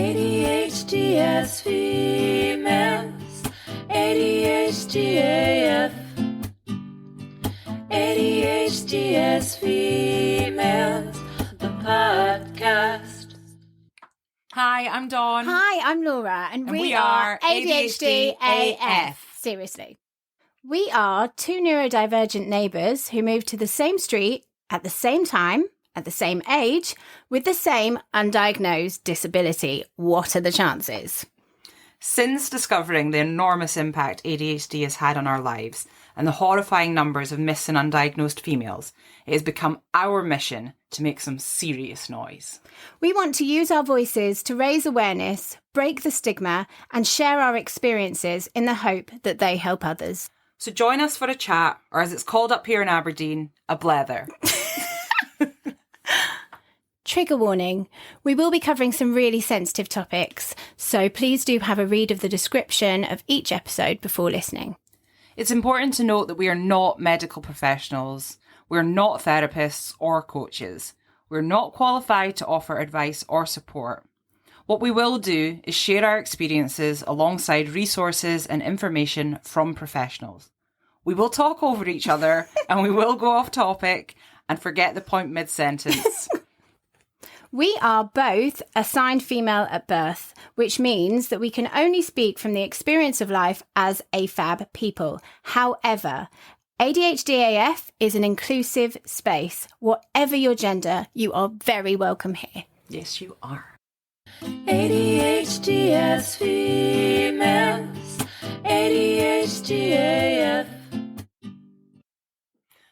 ADHD as females, ADHD AF, ADHD as females, the podcast. Hi, I'm Dawn. Hi, I'm Laura, and we are ADHD AF. Seriously. We are two neurodivergent neighbours who moved to the same street at the same time, at the same age, with the same undiagnosed disability. What are the chances? Since discovering the enormous impact ADHD has had on our lives and the horrifying numbers of missing undiagnosed females, it has become our mission to make some serious noise. We want to use our voices to raise awareness, break the stigma, and share our experiences in the hope that they help others. So join us for a chat, or as it's called up here in Aberdeen, a blether. Trigger warning, we will be covering some really sensitive topics, so please do have a read of the description of each episode before listening. It's important to note that we are not medical professionals, we're not therapists or coaches, we're not qualified to offer advice or support. What we will do is share our experiences alongside resources and information from professionals. We will talk over each other and we will go off topic and forget the point mid-sentence. We are both assigned female at birth, which means that we can only speak from the experience of life as AFAB people. However, ADHD AF is an inclusive space. Whatever your gender, you are very welcome here. Yes, you are. ADHD as females, ADHD AF.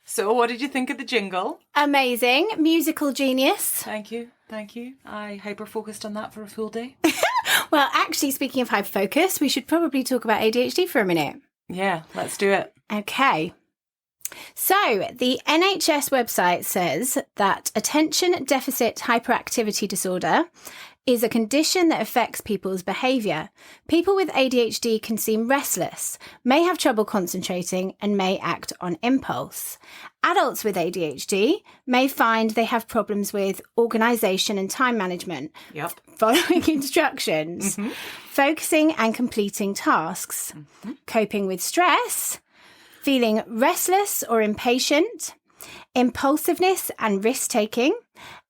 So what did you think of the jingle? Amazing. Musical genius. Thank you. I hyper-focused on that for a full day. Well, actually, speaking of hyperfocus, we should probably talk about ADHD for a minute. Yeah, let's do it. Okay. So the NHS website says that Attention Deficit Hyperactivity Disorder is a condition that affects people's behaviour. People with ADHD can seem restless, may have trouble concentrating, and may act on impulse. Adults with ADHD may find they have problems with organisation and time management, following instructions, focusing and completing tasks, coping with stress, feeling restless or impatient, impulsiveness and risk-taking,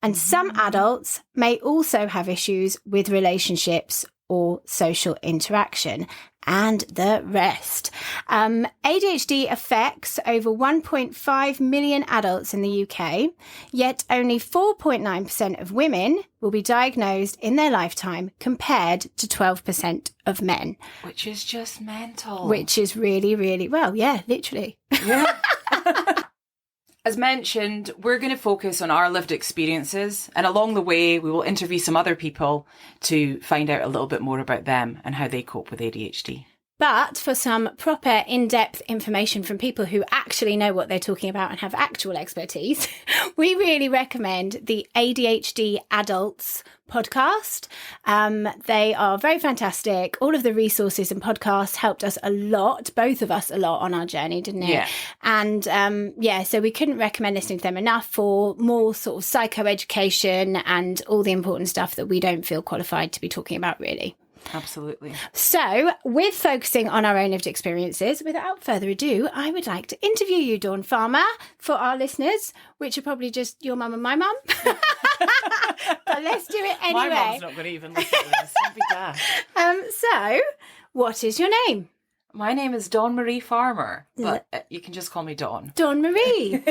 and some adults may also have issues with relationships or social interaction, and the rest. ADHD affects over 1.5 million adults in the UK, yet only 4.9% of women will be diagnosed in their lifetime compared to 12% of men. Which is just mental. Which is really, really, well, yeah, literally. Yeah. As mentioned, we're going to focus on our lived experiences, and along the way, we will interview some other people to find out a little bit more about them and how they cope with ADHD. But for some proper in-depth information from people who actually know what they're talking about and have actual expertise, we really recommend the ADHD Adults podcast. They are very fantastic. All of the resources and podcasts helped us a lot, both of us a lot on our journey, didn't it? Yeah. And so we couldn't recommend listening to them enough for more sort of psychoeducation and all the important stuff that we don't feel qualified to be talking about, really. Absolutely. So, with focusing on our own lived experiences, without further ado, I would like to interview you, Dawn Farmer, for our listeners, which are probably just your mum and my mum. But let's do it anyway. My mum's not going to even listen to this. Don't be daft. So, what is your name? My name is Dawn Marie Farmer, but you can just call me Dawn. Dawn Marie.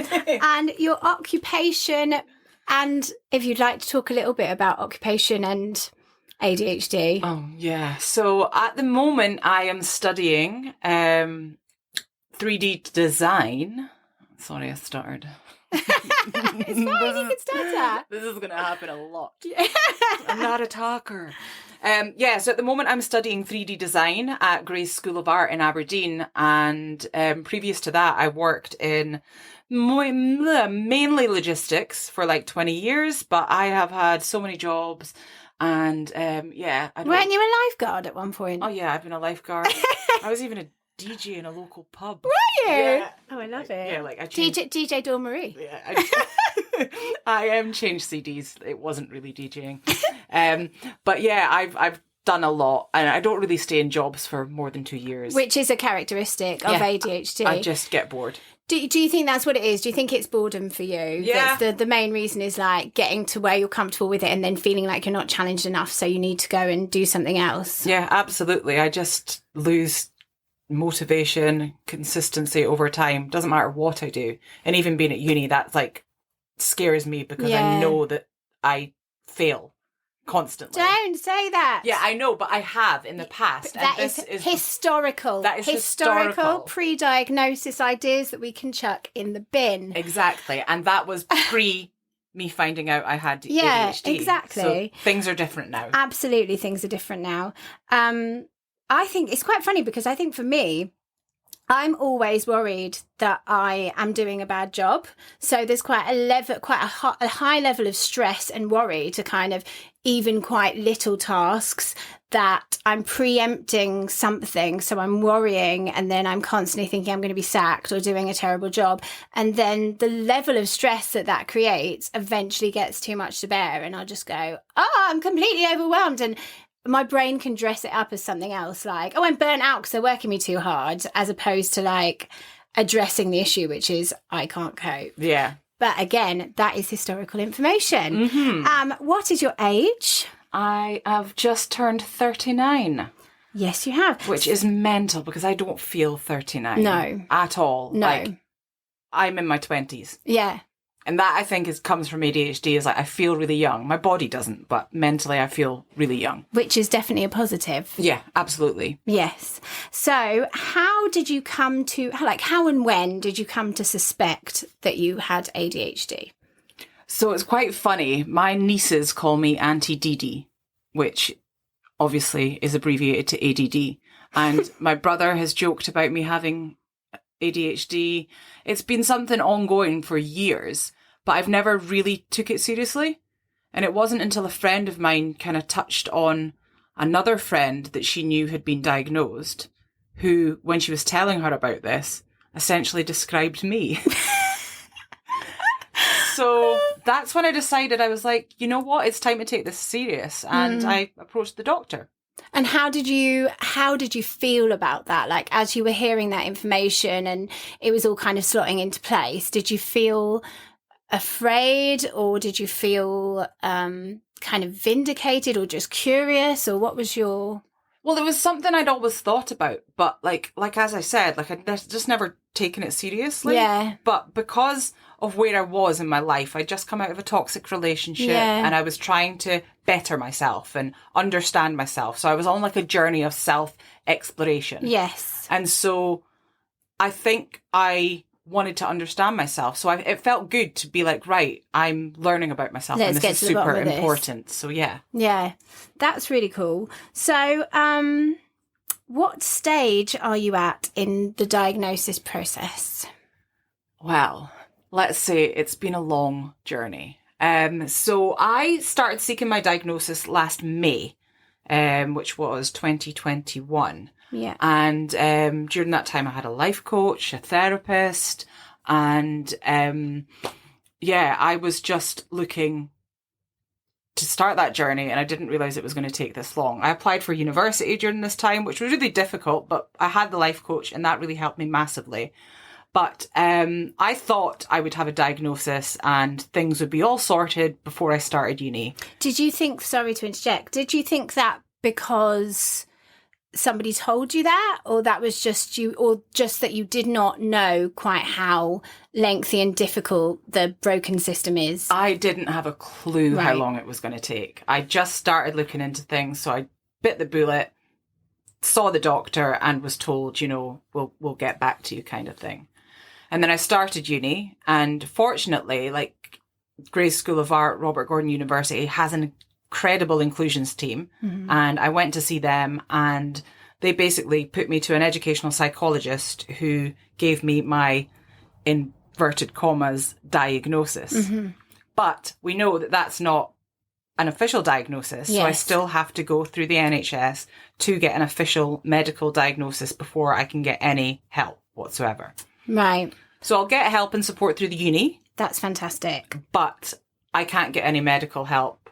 And your occupation, and if you'd like to talk a little bit about occupation and ADHD. Oh, yeah. So at the moment, I am studying 3D design. Sorry, I stuttered. It's fine, you can stutter. This is going to happen a lot. I'm not a talker. So at the moment, I'm studying 3D design at Gray's School of Art in Aberdeen. And previous to that, I worked in mainly logistics for like 20 years, but I have had so many jobs. And weren't you a lifeguard at one point? Oh yeah, I've been a lifeguard. I was even a DJ in a local pub. Were you? Yeah. Oh, I love it. Yeah, like I changed... DJ Dawn Marie. Yeah, I changed CDs. It wasn't really DJing. But yeah, I've done a lot, and I don't really stay in jobs for more than 2 years. Which is a characteristic of ADHD. I just get bored. Do you think that's what it is? Do you think it's boredom for you? Yeah. That's the main reason is like getting to where you're comfortable with it and then feeling like you're not challenged enough, so you need to go and do something else. Yeah, absolutely. I just lose motivation, consistency over time. Doesn't matter what I do. And even being at uni, that like scares me because I know that I fail constantly. Don't say that. Yeah, I know, but I have in the past. That and is historical. That is historical pre-diagnosis ideas that we can chuck in the bin. Exactly. And that was pre me finding out I had ADHD. Yeah, exactly. So things are different now. Absolutely, things are different now. I think it's quite funny because I think for me, I'm always worried that I am doing a bad job. So there's quite a high level of stress and worry to kind of even quite little tasks that I'm preempting something. So I'm worrying and then I'm constantly thinking I'm going to be sacked or doing a terrible job. And then the level of stress that creates eventually gets too much to bear. And I'll just go, I'm completely overwhelmed. And my brain can dress it up as something else, like, I'm burnt out because they're working me too hard, as opposed to like addressing the issue, which is I can't cope. Yeah. But again, that is historical information. Mm-hmm. What is your age? I have just turned 39. Yes, you have. Which is mental because I don't feel 39. No. At all. No. Like, I'm in my 20s. Yeah. And that, I think, comes from ADHD, is like I feel really young. My body doesn't, but mentally I feel really young. Which is definitely a positive. Yeah, absolutely. Yes. So how did you come to, how and when did you come to suspect that you had ADHD? So it's quite funny. My nieces call me Auntie Dee, which obviously is abbreviated to ADD. And my brother has joked about me having ADHD. It's been something ongoing for years, but I've never really took it seriously. And it wasn't until a friend of mine kind of touched on another friend that she knew had been diagnosed, who, when she was telling her about this, essentially described me. So that's when I decided, I was like, you know what, it's time to take this serious. And I approached the doctor. And how did you feel about that? Like, as you were hearing that information and it was all kind of slotting into place, did you feel afraid, or did you feel kind of vindicated, or just curious, or what was your... Well, it was something I'd always thought about, but like as I said, like I'd just never taken it seriously. Yeah. But because of where I was in my life, I'd just come out of a toxic relationship and I was trying to better myself and understand myself. So I was on like a journey of self-exploration. Yes. And so I think I wanted to understand myself. So it felt good to be like, right, I'm learning about myself. Let's and this is super important. So yeah. Yeah, that's really cool. So what stage are you at in the diagnosis process? Well, let's say it's been a long journey. So I started seeking my diagnosis last May, which was 2021. Yeah. And during that time, I had a life coach, a therapist, and I was just looking to start that journey, and I didn't realise it was going to take this long. I applied for university during this time, which was really difficult, but I had the life coach, and that really helped me massively. But I thought I would have a diagnosis and things would be all sorted before I started uni. Did you think, sorry to interject, did you think that because somebody told you that, or that was just you, or just that you did not know quite how lengthy and difficult the broken system is? I didn't have a clue how long it was going to take. I just started looking into things, so I bit the bullet, saw the doctor, and was told, we'll get back to you, kind of thing. And then I started uni, and fortunately, like Gray's School of Art, Robert Gordon University has an incredible inclusions team. Mm-hmm. And I went to see them, and they basically put me to an educational psychologist who gave me my inverted commas diagnosis. Mm-hmm. But we know that that's not an official diagnosis. Yes. So I still have to go through the NHS to get an official medical diagnosis before I can get any help whatsoever. Right. So I'll get help and support through the uni. That's fantastic. But I can't get any medical help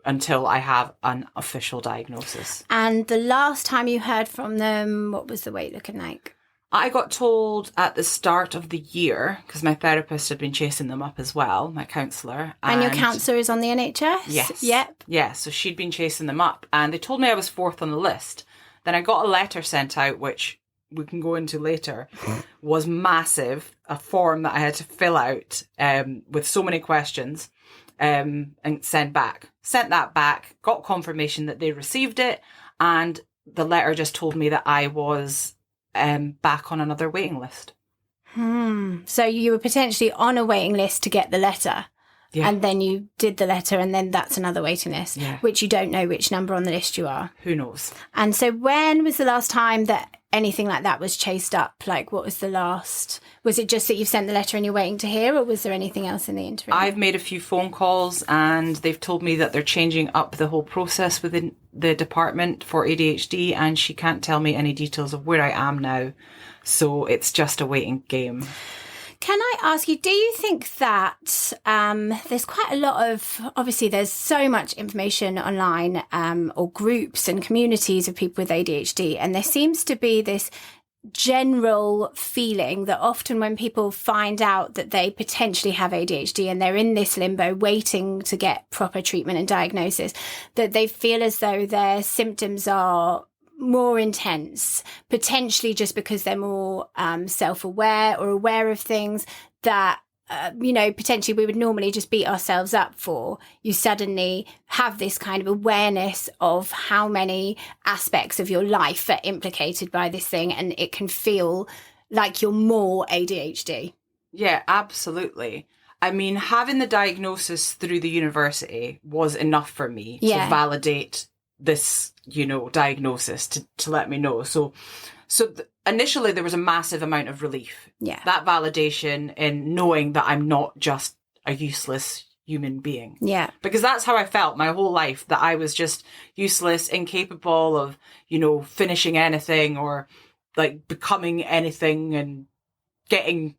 until I have an official diagnosis. And the last time you heard from them, what was the wait looking like? I got told at the start of the year, because my therapist had been chasing them up as well, my counsellor. And your counsellor is on the NHS? Yes. Yep. Yeah, so she'd been chasing them up, and they told me I was 4th on the list. Then I got a letter sent out, which we can go into later, was massive, a form that I had to fill out with so many questions and send back. Sent that back, got confirmation that they received it, and the letter just told me that I was back on another waiting list. So you were potentially on a waiting list to get the letter. Yeah. And then you did the letter, and then that's another waiting list, which you don't know which number on the list you are. Who knows? And so when was the last time that anything like that was chased up? Like, what was the last? Was it just that you've sent the letter and you're waiting to hear, or was there anything else in the interim? I've made a few phone calls, and they've told me that they're changing up the whole process within the department for ADHD, and she can't tell me any details of where I am now. So it's just a waiting game. Can I ask you, do you think that there's quite a lot of, obviously there's so much information online or groups and communities of people with ADHD, and there seems to be this general feeling that often when people find out that they potentially have ADHD and they're in this limbo waiting to get proper treatment and diagnosis, that they feel as though their symptoms are more intense, potentially just because they're more self-aware or aware of things that, potentially we would normally just beat ourselves up for. You suddenly have this kind of awareness of how many aspects of your life are implicated by this thing, and it can feel like you're more ADHD. Yeah, absolutely. I mean, having the diagnosis through the university was enough for me to validate this, diagnosis to let me know. So initially there was a massive amount of relief. Yeah. That validation in knowing that I'm not just a useless human being. Yeah. Because that's how I felt my whole life, that I was just useless, incapable of, finishing anything or like becoming anything and getting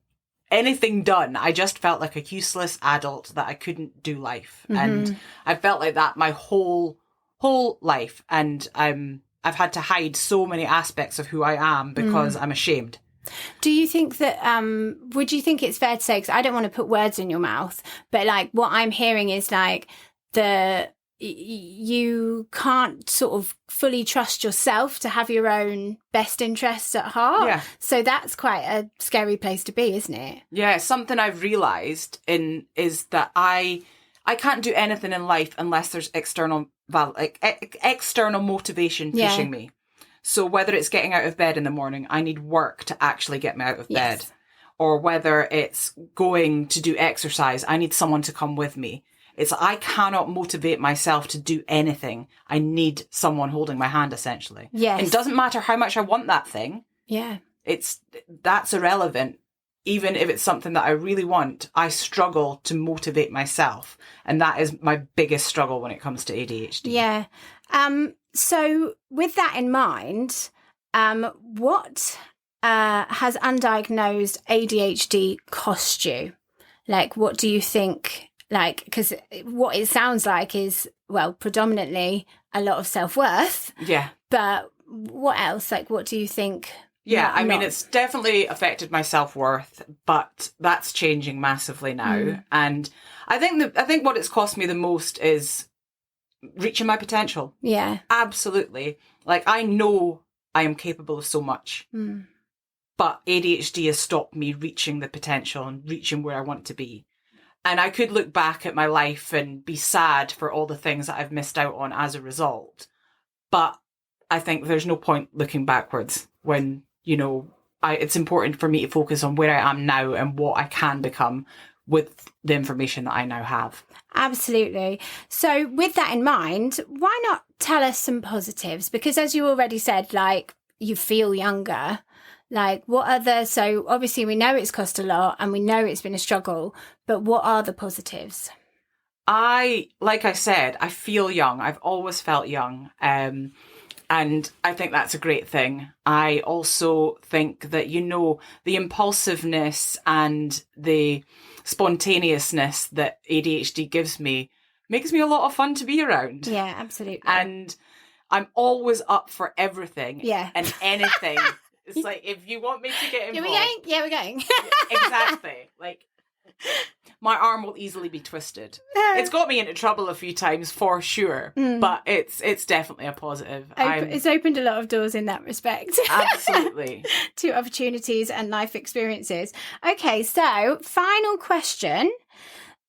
anything done. I just felt like a useless adult that I couldn't do life. Mm-hmm. And I felt like that my whole life, and I've had to hide so many aspects of who I am because I'm ashamed. Do you think that would you think it's fair to say, because I don't want to put words in your mouth, but like what I'm hearing is like you can't sort of fully trust yourself to have your own best interests at heart. Yeah. So that's quite a scary place to be, isn't it? Yeah, something I've realised is that I can't do anything in life unless there's external motivation pushing me. So whether it's getting out of bed in the morning, I need work to actually get me out of bed. Or whether it's going to do exercise, I need someone to come with me. I cannot motivate myself to do anything. I need someone holding my hand, essentially. Yes. It doesn't matter how much I want that thing. Yeah. That's irrelevant. Even if it's something that I really want, I struggle to motivate myself. And that is my biggest struggle when it comes to ADHD. Yeah. So with that in mind, what has undiagnosed ADHD cost you? Like, what do you think? Like, because what it sounds like is, well, predominantly a lot of self-worth. Yeah. But what else? Like, what do you think? Yeah, I mean, it's definitely affected my self-worth, but that's changing massively now. And I think what it's cost me the most is reaching my potential. Yeah. Absolutely. Like, I know I am capable of so much, but ADHD has stopped me reaching the potential and reaching where I want to be. And I could look back at my life and be sad for all the things that I've missed out on as a result. But I think there's no point looking backwards when, it's important for me to focus on where I am now and what I can become with the information that I now have. Absolutely. So with that in mind, why not tell us some positives? Because as you already said, like, you feel younger. Like, so obviously we know it's cost a lot and we know it's been a struggle, but what are the positives? Like I said, I feel young. I've always felt young. And I think that's a great thing. I also think that, the impulsiveness and the spontaneousness that ADHD gives me makes me a lot of fun to be around. Yeah, absolutely. And I'm always up for everything. Yeah. And anything. It's like, if you want me to get involved. We're going. Exactly. Like, my arm will easily be twisted. It's got me into trouble a few times for sure, but it's definitely a positive. It's opened a lot of doors in that respect. Absolutely. To opportunities and life experiences. Okay, so final question.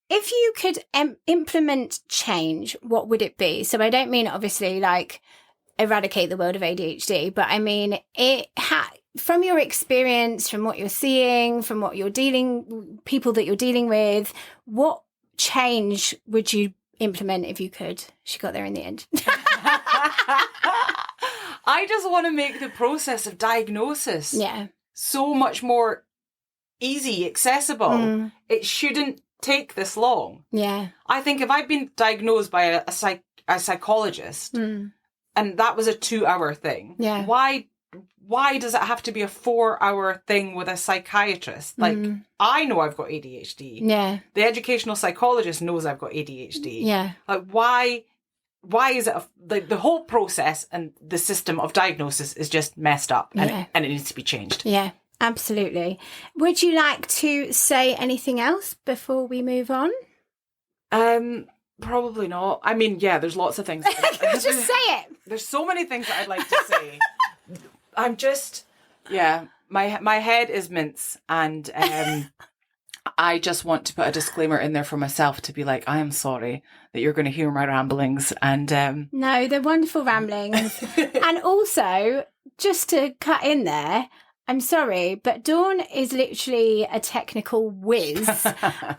If you could implement change, what would it be? So I don't mean obviously like eradicate the world of ADHD, but I mean from your experience, from what you're seeing, from what people that you're dealing with, what change would you implement if you could? She got there in the end. I just want to make the process of diagnosis so much more easy, accessible. It shouldn't take this long. Yeah. I think if I'd been diagnosed by a psychologist and that was a 2-hour thing, why does it have to be a 4-hour thing with a psychiatrist? Like, I know I've got ADHD. Yeah. The educational psychologist knows I've got ADHD. Yeah. Like, why is it the whole process and the system of diagnosis is just messed up and it needs to be changed. Yeah, absolutely. Would you like to say anything else before we move on? Probably not. I mean, there's lots of things. Just say it. There's so many things that I'd like to say. I'm just, my head is mince, and I just want to put a disclaimer in there for myself to be like, I am sorry that you're going to hear my ramblings, and no, they're wonderful ramblings. And also, just to cut in there, I'm sorry, but Dawn is literally a technical whiz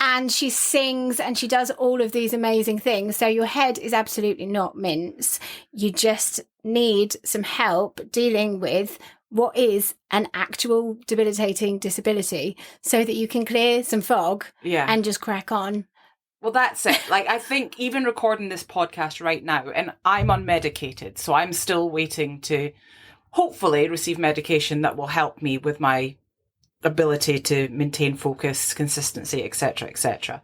and she sings and she does all of these amazing things. So your head is absolutely not mince. You just need some help dealing with what is an actual debilitating disability so that you can clear some fog and just crack on. Well, that's it. Like, I think even recording this podcast right now, and I'm unmedicated, so I'm still waiting to hopefully receive medication that will help me with my ability to maintain focus, consistency, etc., etc.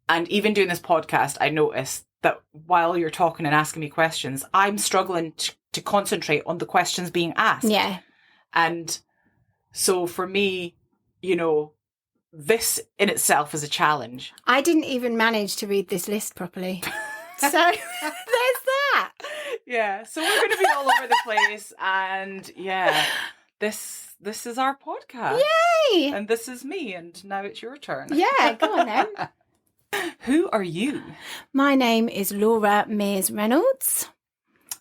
And even doing this podcast, I noticed that while you're talking and asking me questions, I'm struggling to concentrate on the questions being asked. Yeah. And so for me, this in itself is a challenge. I didn't even manage to read this list properly. So there's that. Yeah, so we're going to be all over the place, and this is our podcast. Yay! And this is me, and now it's your turn. Yeah, go on then. Who are you? My name is Laura Mears Reynolds.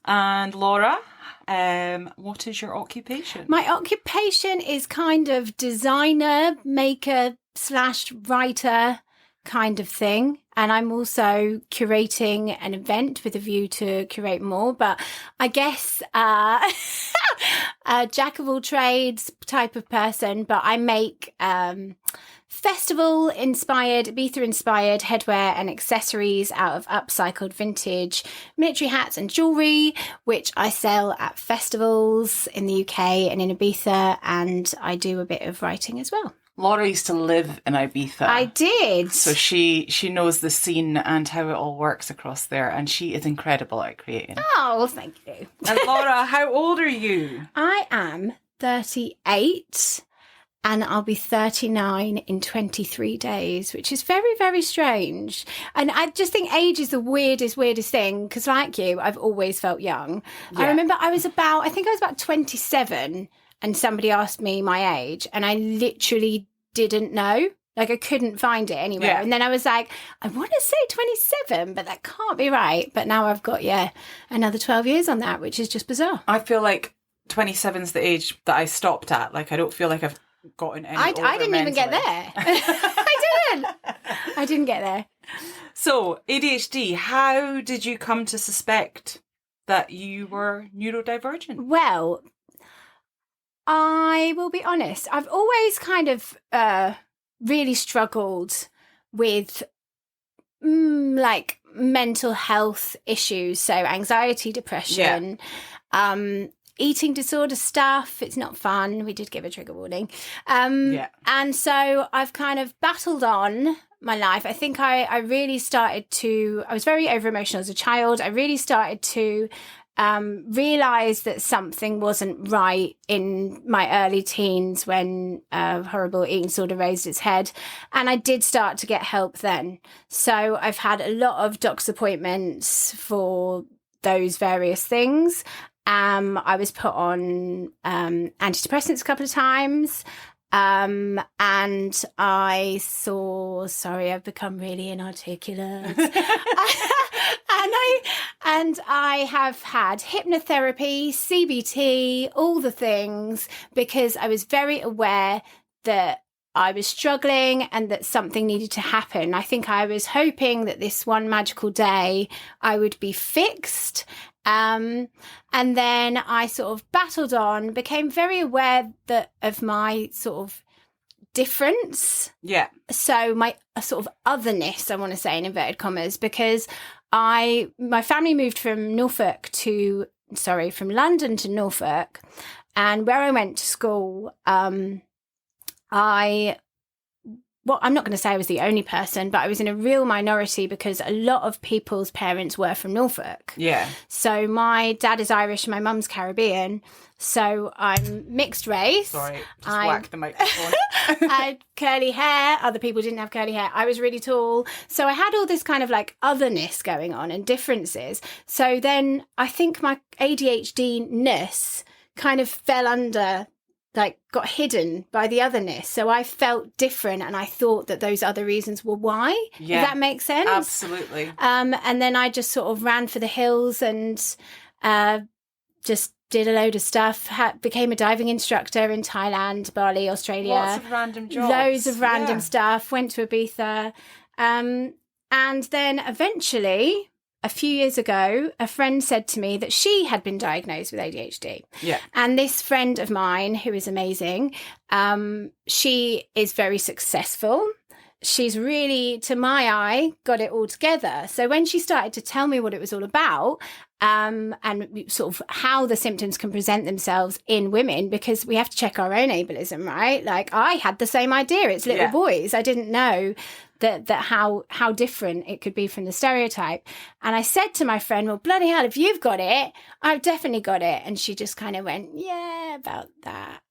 And Laura, what is your occupation? My occupation is kind of designer, maker / writer kind of thing. And I'm also curating an event with a view to curate more. But I guess a jack of all trades type of person. But I make festival-inspired, Ibiza-inspired headwear and accessories out of upcycled vintage military hats and jewellery, which I sell at festivals in the UK and in Ibiza. And I do a bit of writing as well. Laura used to live in Ibiza. I did. So she knows the scene and how it all works across there, and she is incredible at creating. Oh, well, thank you. And Laura, how old are you? I am 38 and I'll be 39 in 23 days, which is very, very strange. And I just think age is the weirdest thing, because like you, I've always felt young. Yeah. I remember I was about 27 and somebody asked me my age and I literally didn't know. Like, I couldn't find it anywhere. Yeah. And then I was like, I want to say 27, but that can't be right. But now I've got, another 12 years on that, which is just bizarre. I feel like 27 is the age that I stopped at. Like, I don't feel like I've gotten any older I didn't even get there. I didn't get there. So, ADHD, how did you come to suspect that you were neurodivergent? Well, I will be honest. I've always kind of really struggled with like mental health issues, so anxiety, depression, eating disorder stuff. It's not fun. We did give a trigger warning. And so I've kind of battled on my life. I think I really started to, I was very over emotional as a child. I really started to realize that something wasn't right in my early teens when horrible eating disorder raised its head. And I did start to get help then. So I've had a lot of doctor's appointments for those various things. I was put on antidepressants a couple of times. And I saw, sorry, I've become really inarticulate. And I have had hypnotherapy, CBT, all the things, because I was very aware that I was struggling and that something needed to happen. I think I was hoping that this one magical day I would be fixed. And then I sort of battled on, became very aware of my sort of difference. Yeah. So my sort of otherness, I want to say in inverted commas, because my family moved from from London to Norfolk, and where I went to school, I'm not going to say I was the only person, but I was in a real minority because a lot of people's parents were from Norfolk. Yeah. So my dad is Irish and my mum's Caribbean. So I'm mixed race. Sorry, just whack the microphone. I had curly hair. Other people didn't have curly hair. I was really tall. So I had all this kind of like otherness going on and differences. So then I think my ADHD-ness kind of fell under, like got hidden by the otherness. So I felt different and I thought that those other reasons were why. Yeah, if that makes sense. Absolutely. And then I just sort of ran for the hills and just did a load of stuff, became a diving instructor in Thailand, Bali, Australia. Lots of random jobs. Loads of random stuff. Went to Ibiza. And then eventually, a few years ago, a friend said to me that she had been diagnosed with ADHD. Yeah. And this friend of mine, who is amazing, she is very successful. She's really, to my eye, got it all together. So when she started to tell me what it was all about, and sort of how the symptoms can present themselves in women, because we have to check our own ableism, right? Like I had the same idea. It's little boys. I didn't know that how different it could be from the stereotype. And I said to my friend, well, bloody hell, if you've got it, I've definitely got it. And she just kind of went, yeah, about that.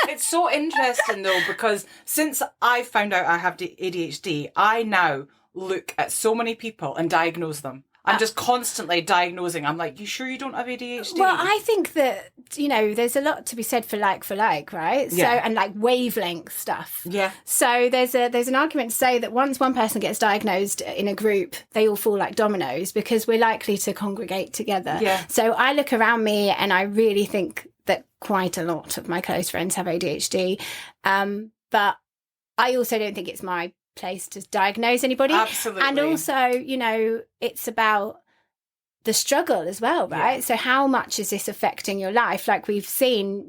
It's so interesting though, because since I found out I have ADHD, I now look at so many people and diagnose them. I'm just constantly diagnosing. I'm like, you sure you don't have ADHD? Well, I think that, there's a lot to be said for like, right? So, and like wavelength stuff. Yeah. So there's an argument to say that once one person gets diagnosed in a group, they all fall like dominoes because we're likely to congregate together. Yeah. So I look around me and I really think that quite a lot of my close friends have ADHD. But I also don't think it's my place to diagnose anybody. Absolutely. And also, it's about the struggle as well, right? Yeah. So how much is this affecting your life? Like we've seen,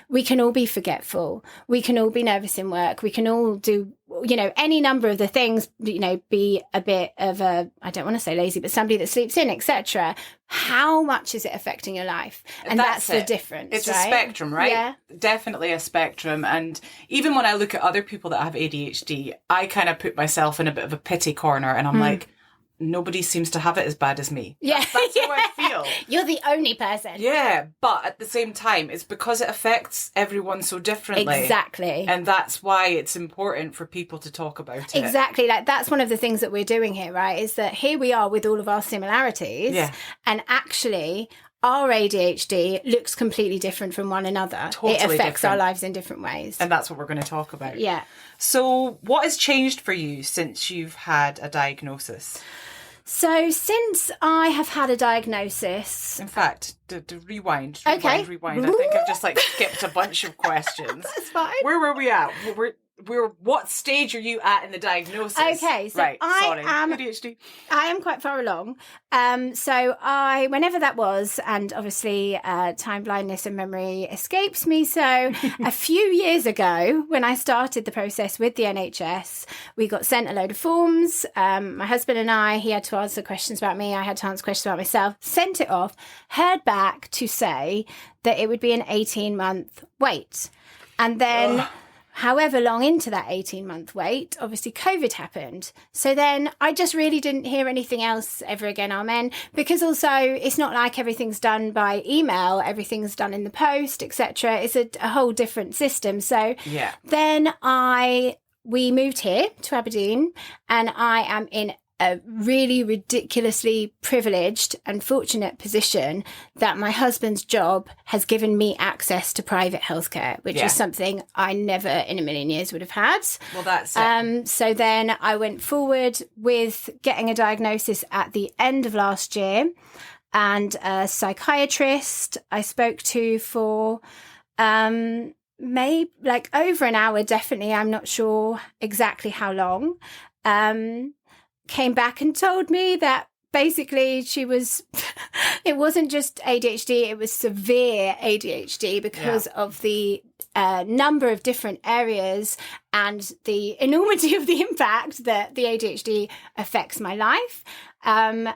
we can all be forgetful. We can all be nervous in work. We can all do, any number of the things, be a bit of a, I don't want to say lazy, but somebody that sleeps in, etc. How much is it affecting your life? And that's the difference. It's right? a spectrum, right? Yeah. Definitely a spectrum. And even when I look at other people that have ADHD, I kind of put myself in a bit of a pity corner and I'm like, nobody seems to have it as bad as me. Yeah. That's how I feel. You're the only person. Yeah, but at the same time, it's because it affects everyone so differently. Exactly. And that's why it's important for people to talk about it. Exactly. Like that's one of the things that we're doing here, right? Is that here we are with all of our similarities. Yeah. And actually our ADHD looks completely different from one another. Totally it affects different. Our lives in different ways. And that's what we're going to talk about. Yeah. So what has changed for you since you've had a diagnosis? So since I have had a diagnosis... In fact, to rewind. Okay. I think I've just skipped a bunch of questions. That's fine. Where were we at? what stage are you at in the diagnosis? Okay, so right, I am ADHD. I am quite far along. So whenever that was, and obviously time blindness and memory escapes me. So a few years ago, when I started the process with the NHS, we got sent a load of forms. My husband and I, he had to answer questions about me. I had to answer questions about myself. Sent it off, heard back to say that it would be an 18-month wait. And then... However long into that 18-month wait, obviously COVID happened. So then I just really didn't hear anything else ever again, amen. Because also it's not like everything's done by email, everything's done in the post, etc. It's a whole different system. So then we moved here to Aberdeen, and I am in a really ridiculously privileged and fortunate position that my husband's job has given me access to private healthcare, which is something I never in a million years would have had. Well, that's it. So then I went forward with getting a diagnosis at the end of last year, and a psychiatrist I spoke to for maybe like over an hour, definitely. I'm not sure exactly how long. Came back and told me that basically it wasn't just ADHD, it was severe ADHD because of the number of different areas and the enormity of the impact that the ADHD affects my life. And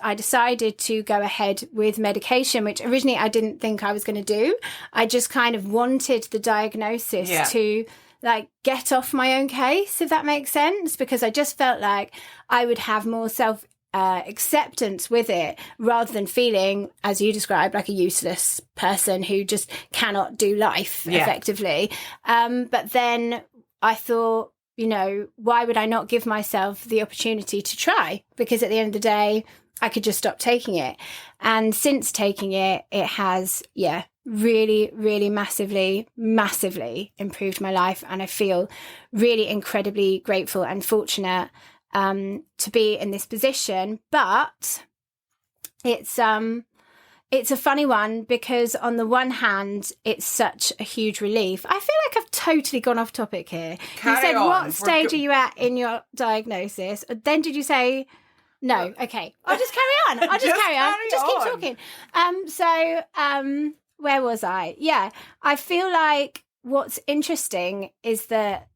I decided to go ahead with medication, which originally I didn't think I was going to do. I just kind of wanted the diagnosis to like get off my own case, if that makes sense, because I just felt like I would have more self acceptance with it rather than feeling, as you described, like a useless person who just cannot do life effectively. But then I thought, you know, why would I not give myself the opportunity to try? Because at the end of the day, I could just stop taking it. And since taking it, it has, really, really massively improved my life. And I feel really incredibly grateful and fortunate to be in this position. But it's a funny one because on the one hand, it's such a huge relief. I feel like I've totally gone off topic here. You said, what stage are you at in your diagnosis? Then did you say... No, okay. I'll just carry on. Just keep talking. Where was I? Yeah, I feel like what's interesting is that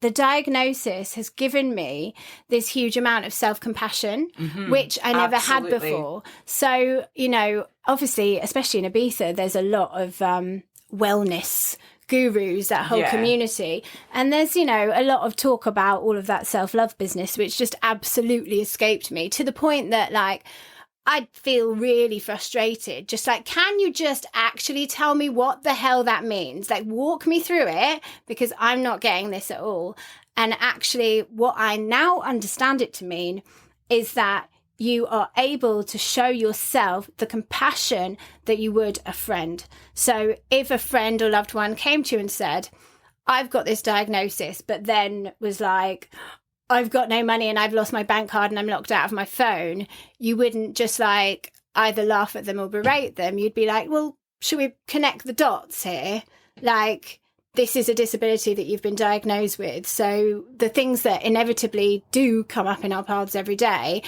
the diagnosis has given me this huge amount of self-compassion, which I never had before. So, you know, obviously, especially in Ibiza, there's a lot of wellness gurus, that whole community, and there's, you know, a lot of talk about all of that self-love business, which just absolutely escaped me, to the point that like I'd feel really frustrated, just like, can you just actually tell me what the hell that means? Like, walk me through it, because I'm not getting this at all. And actually what I now understand it to mean is that you are able to show yourself the compassion that you would a friend. So if a friend or loved one came to you and said, I've got this diagnosis, but then was like, I've got no money and I've lost my bank card and I'm locked out of my phone, you wouldn't just like either laugh at them or berate them. You'd be like, well, should we connect the dots here? Like, this is a disability that you've been diagnosed with. So the things that inevitably do come up in our paths every day,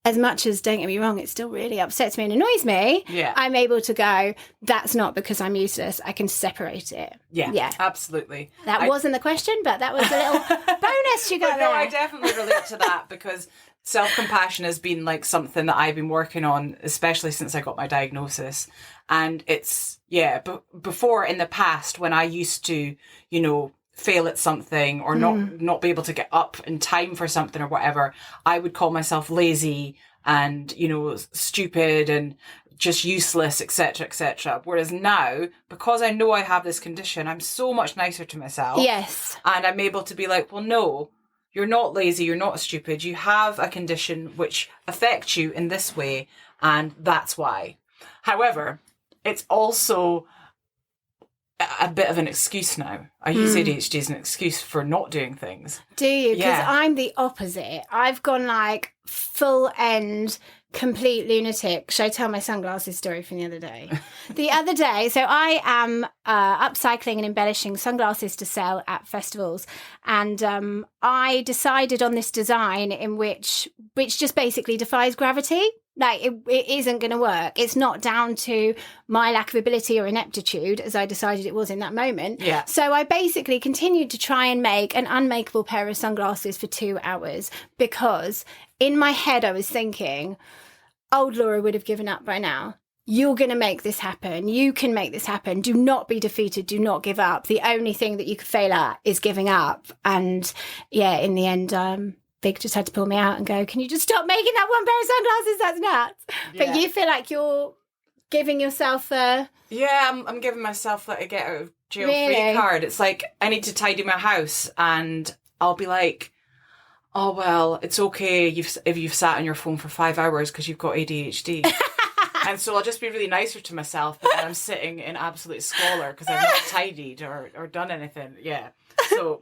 as much as, don't get me wrong, it still really upsets me and annoys me, I'm able to go, that's not because I'm useless. I can separate it. Yeah, absolutely. That wasn't the question, but that was a little bonus you got there. No, I definitely relate to that, because self-compassion has been like something that I've been working on, especially since I got my diagnosis. And it's, but before, in the past, when I used to, you know, fail at something or not be able to get up in time for something or whatever, I would call myself lazy and, you know, stupid and just useless, etc., etc. Whereas now, because I know I have this condition, I'm so much nicer to myself. Yes. And I'm able to be like, well, no, you're not lazy, you're not stupid, you have a condition which affects you in this way, and that's why. However, it's also a bit of an excuse now. I use ADHD as an excuse for not doing things. Do you? Because I'm the opposite. I've gone like full end complete lunatic. Should I tell my sunglasses story from the other day? The other day, so I am upcycling and embellishing sunglasses to sell at festivals, and I decided on this design in which just basically defies gravity. Like, it isn't going to work. It's not down to my lack of ability or ineptitude, as I decided it was in that moment. Yeah. So I basically continued to try and make an unmakeable pair of sunglasses for 2 hours, because in my head I was thinking, old Laura would have given up by now. You're going to make this happen. You can make this happen. Do not be defeated. Do not give up. The only thing that you could fail at is giving up. And yeah, in the end, Big just had to pull me out and go, can you just stop making that one pair of sunglasses? That's nuts. Yeah. But you feel like you're giving yourself a... Yeah, I'm giving myself like a get out of jail free Really? card. It's like, I need to tidy my house, and I'll be like, oh, well, it's okay if you've sat on your phone for 5 hours because you've got ADHD. And so I'll just be really nicer to myself, but I'm sitting in absolute squalor because I've not tidied or done anything. Yeah. So...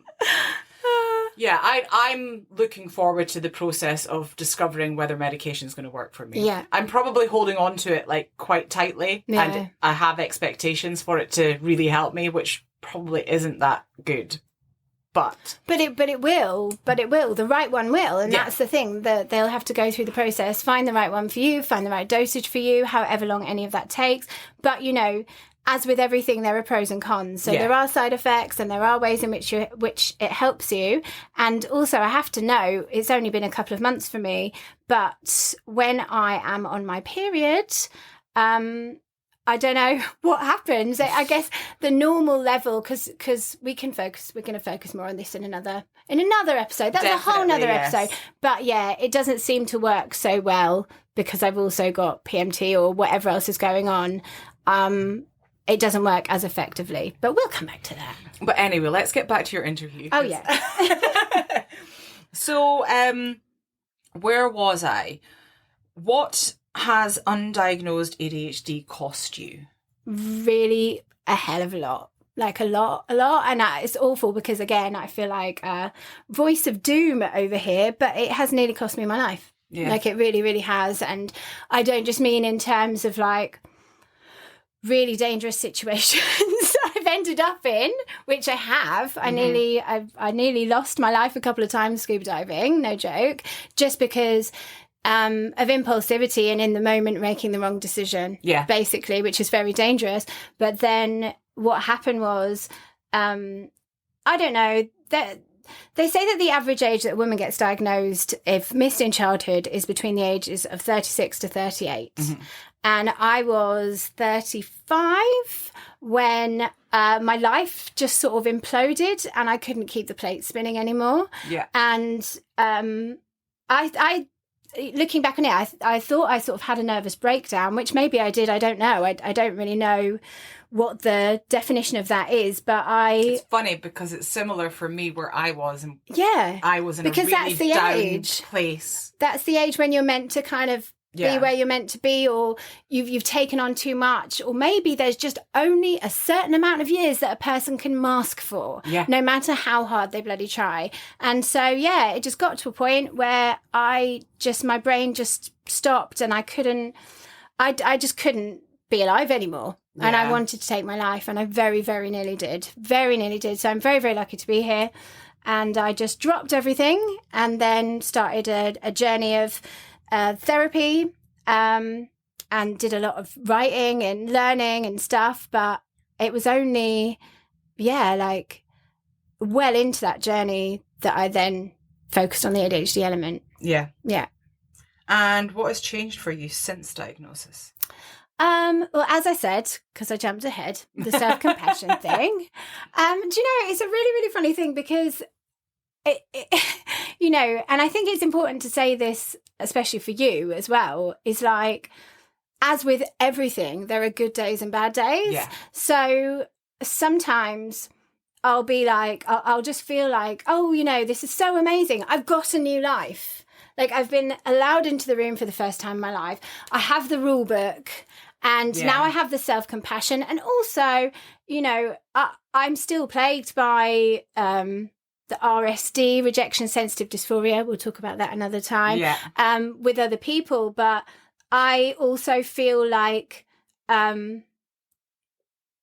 yeah, I'm looking forward to the process of discovering whether medication is going to work for me. Yeah. I'm probably holding on to it like quite tightly, Yeah. and I have expectations for it to really help me, which probably isn't that good. But it will. The right one will. And Yeah. that's the thing, that they'll have to go through the process, find the right one for you, find the right dosage for you, however long any of that takes. But, you know, as with everything, there are pros and cons. So Yeah. there are side effects, and there are ways in which it helps you. And also, I have to know, it's only been a couple of months for me, but when I am on my period, I don't know what happens. I guess the normal level, because we're going to focus more on this in another episode. That's a whole Definitely, nother yes. episode. But yeah, it doesn't seem to work so well because I've also got PMT or whatever else is going on. It doesn't work as effectively, but we'll come back to that. But anyway, let's get back to your interview. Oh, yeah. So, where was I? What has undiagnosed ADHD cost you? Really a hell of a lot. Like a lot. And it's awful because, again, I feel like a voice of doom over here, but it has nearly cost me my life. Yeah. Like, it really, really has. And I don't just mean in terms of like really dangerous situations I've ended up in, which I have. I nearly lost my life a couple of times scuba diving, no joke, just because of impulsivity and in the moment making the wrong decision. Yeah. Basically, which is very dangerous. But then what happened was, I don't know, that they say that the average age that a woman gets diagnosed, if missed in childhood, is between the ages of 36 to 38. Mm-hmm. And I was 35 when my life just sort of imploded and I couldn't keep the plate spinning anymore. Yeah. And I looking back on it, I thought I sort of had a nervous breakdown, which maybe I did. I don't know. I don't really know what the definition of that is, but It's funny because it's similar for me where I was. And yeah, I was in because a really that's the down age. place. That's the age when you're meant to kind of Yeah. be where you're meant to be, or you've taken on too much, or maybe there's just only a certain amount of years that a person can mask for, Yeah. no matter how hard they bloody try. And so, yeah, it just got to a point where my brain just stopped and I just couldn't be alive anymore. And I Yeah. wanted to take my life, and I very, very nearly did. Very nearly did. So I'm very, very lucky to be here. And I just dropped everything and then started a journey of therapy, and did a lot of writing and learning and stuff. But it was only, like well into that journey that I then focused on the ADHD element. Yeah. Yeah. And what has changed for you since diagnosis? Well, as I said, because I jumped ahead, the self-compassion thing. Do you know, it's a really, really funny thing because it, and I think it's important to say this, especially for you as well, is like, as with everything, there are good days and bad days. Yeah. So sometimes I'll be like, I'll just feel like, oh, this is so amazing. I've got a new life. Like, I've been allowed into the room for the first time in my life. I have the rule book. And now I have the self-compassion. And also, I'm still plagued by the RSD, rejection sensitive dysphoria. We'll talk about that another time. Yeah. With other people. But I also feel like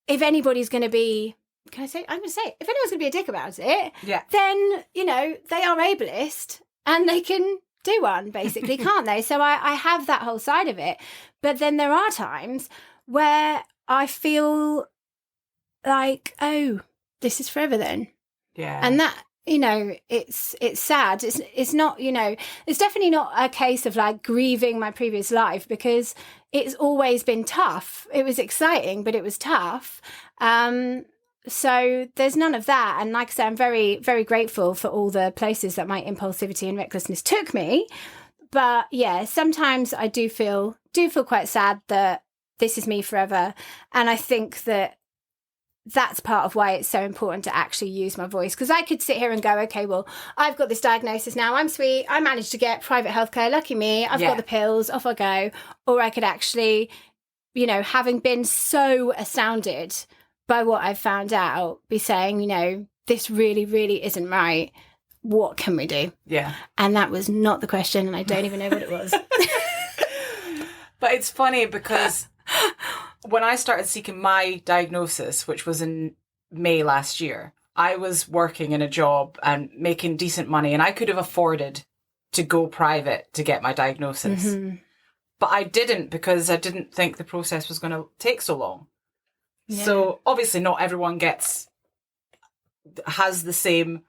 if anybody's going to be, I'm going to say, if anyone's going to be a dick about it, then, you know, they are ableist and they can do one, basically, can't they? So I have that whole side of it. But then there are times where I feel like, oh, this is forever then. Yeah. And that, you know, it's sad. It's not, you know, it's definitely not a case of like grieving my previous life, because it's always been tough. It was exciting, but it was tough. So there's none of that. And like I said, I'm very, very grateful for all the places that my impulsivity and recklessness took me. But yeah, sometimes I do feel quite sad that this is me forever. And I think that that's part of why it's so important to actually use my voice, because I could sit here and go, okay, well, I've got this diagnosis now, I'm sweet, I managed to get private healthcare, lucky me, I've got the pills, off I go. Or I could actually, you know, having been so astounded by what I've found out, be saying, you know, this really, really isn't right. What can we do? Yeah. And that was not the question, and I don't even know what it was. But it's funny because when I started seeking my diagnosis, which was in May last year, I was working in a job and making decent money, and I could have afforded to go private to get my diagnosis. Mm-hmm. But I didn't, because I didn't think the process was going to take so long. Yeah. So obviously not everyone has the same